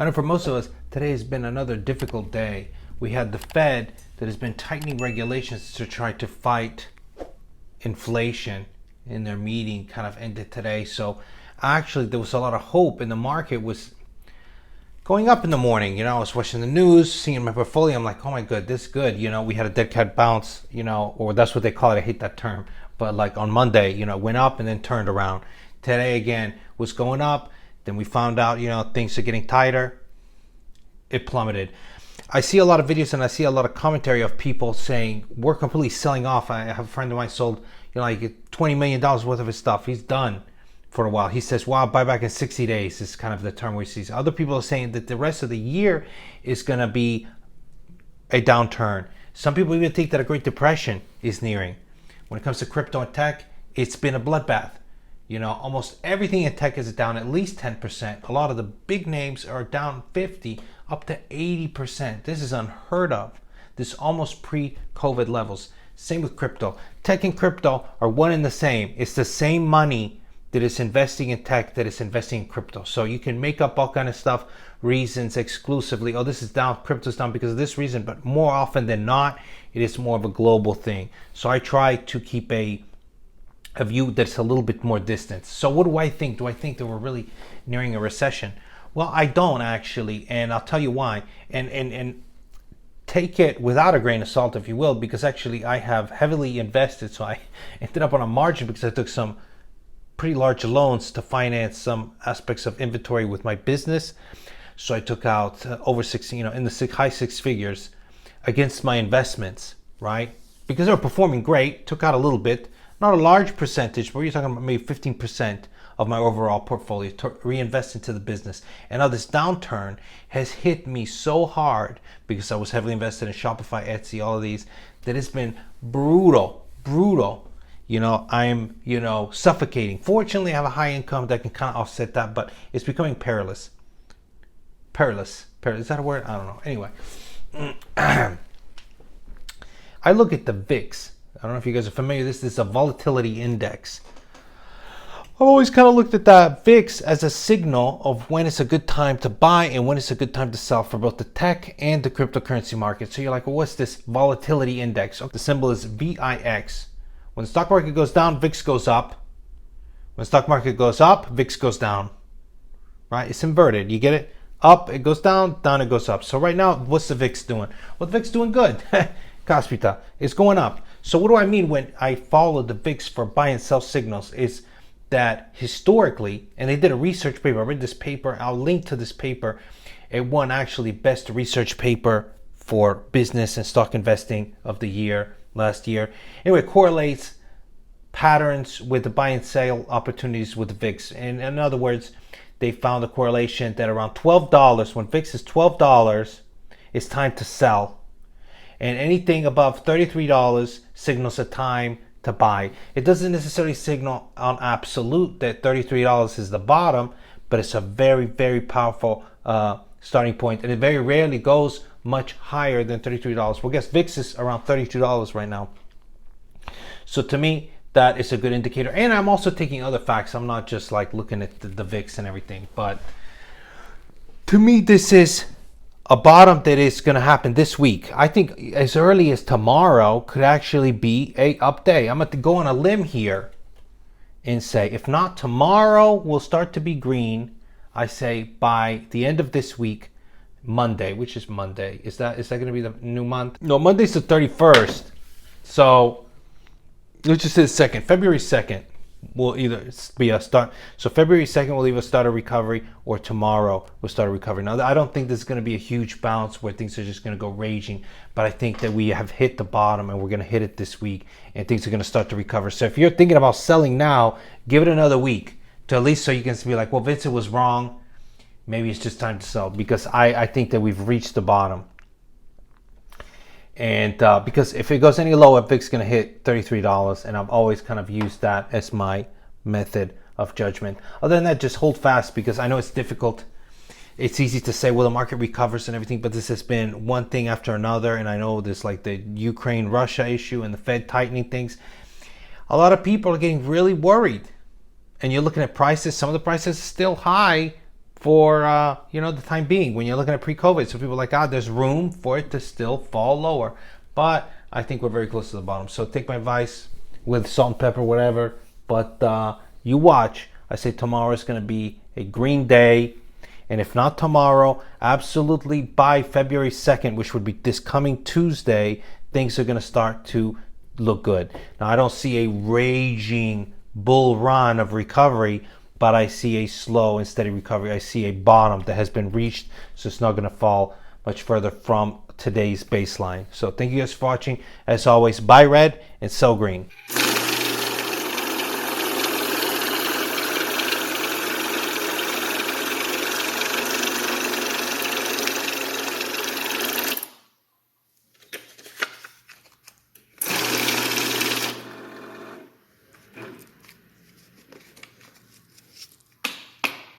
I know for most of us, today has been another difficult day. We had the Fed that has been tightening regulations to try to fight inflation in their meeting, kind of ended today. So actually there was a lot of hope, and the market was going up in the morning. I was watching the news, seeing my portfolio. I'm like, oh my god, this is good. We had a dead cat bounce, or that's what they call it. I hate that term. But like on Monday, went up and then turned around. Today again was going up. Then we found out, things are getting tighter. It plummeted. I see a lot of videos and I see a lot of commentary of people saying we're completely selling off. I have a friend of mine sold, like $20 million worth of his stuff. He's done for a while. He says, wow, buy back in 60 days is kind of the term we see. Other people are saying that the rest of the year is going to be a downturn. Some people even think that a Great Depression is nearing. When it comes to crypto and tech, it's been a bloodbath. Almost everything in tech is down at least 10%. A lot of the big names are down 50 up to 80%. This is unheard of. This is almost pre-COVID levels. Same with crypto. Tech and crypto are one and the same. It's the same money that is investing in tech that is investing in crypto. So you can make up all kind of stuff, reasons exclusively. Oh, this is down, crypto's down because of this reason. But more often than not, it is more of a global thing. So I try to keep a view that's a little bit more distant. So what do I think? Do I think that we're really nearing a recession? Well, I don't actually, and I'll tell you why. And take it without a grain of salt, if you will, because actually I have heavily invested. So I ended up on a margin because I took some pretty large loans to finance some aspects of inventory with my business. So I took out over 16, in the high six figures against my investments, right? Because they were performing great, took out a little bit. Not a large percentage, but you're talking about maybe 15% of my overall portfolio to reinvest into the business. And now this downturn has hit me so hard because I was heavily invested in Shopify, Etsy, all of these, that it's been brutal. I'm, suffocating. Fortunately, I have a high income that can kind of offset that, but it's becoming perilous. Perilous. Is that a word? I don't know. Anyway, I look at the VIX. I don't know if you guys are familiar. This is a volatility index. I've always kind of looked at that VIX as a signal of when it's a good time to buy and when it's a good time to sell for both the tech and the cryptocurrency market. So you're like, well, what's this volatility index? The symbol is VIX. When the stock market goes down, VIX goes up. When the stock market goes up, VIX goes down. Right? It's inverted. You get it? Up, it goes down, down, it goes up. So right now, what's the VIX doing? Well, the VIX is doing good. Kaspita, it's going up. So what do I mean when I follow the VIX for buy and sell signals is that historically, and they did a research paper, I read this paper, I'll link to this paper. It won actually best research paper for business and stock investing of the year, last year. Anyway, it correlates patterns with the buy and sell opportunities with the VIX. And in other words, they found a correlation that around $12, when VIX is $12, it's time to sell. And anything above $33 signals a time to buy. It doesn't necessarily signal on absolute that $33 is the bottom, but it's a very, very powerful starting point. And it very rarely goes much higher than $33. Well, I guess VIX is around $32 right now. So to me, that is a good indicator. And I'm also taking other facts. I'm not just like looking at the VIX and everything. But to me, this is a bottom that is going to happen this week. I think as early as tomorrow could actually be a up day. I'm going to go on a limb here and say, if not tomorrow, will start to be green. I say by the end of this week, Monday, which is Monday. Is that going to be the new month? No, Monday's the 31st. So let's just say the 2nd, February 2nd. Will either be a start. So February 2nd will either start a recovery or tomorrow will start a recovery. Now, I don't think there's going to be a huge bounce where things are just going to go raging, but I think that we have hit the bottom and we're going to hit it this week and things are going to start to recover. So if you're thinking about selling now, give it another week to at least so you can be like, well, Vincent was wrong. Maybe it's just time to sell, because I think that we've reached the bottom. And because if it goes any lower, VIX is going to hit $33, and I've always kind of used that as my method of judgment. Other than that, just hold fast, because I know it's difficult. It's easy to say, well, the market recovers and everything, but this has been one thing after another, and I know there's like the Ukraine-Russia issue and the Fed tightening things. A lot of people are getting really worried, and you're looking at prices. Some of the prices are still high the time being when you're looking at pre-COVID. So people are like, there's room for it to still fall lower, but I think we're very close to the bottom. So take my advice with salt and pepper, whatever. But you watch. I say tomorrow is going to be a green day, and if not tomorrow, absolutely by February 2nd, which would be this coming Tuesday, things are going to start to look good. Now, I don't see a raging bull run of recovery, but I see a slow and steady recovery. I see a bottom that has been reached, so it's not going to fall much further from today's baseline. So thank you guys for watching. As always, buy red and sell green.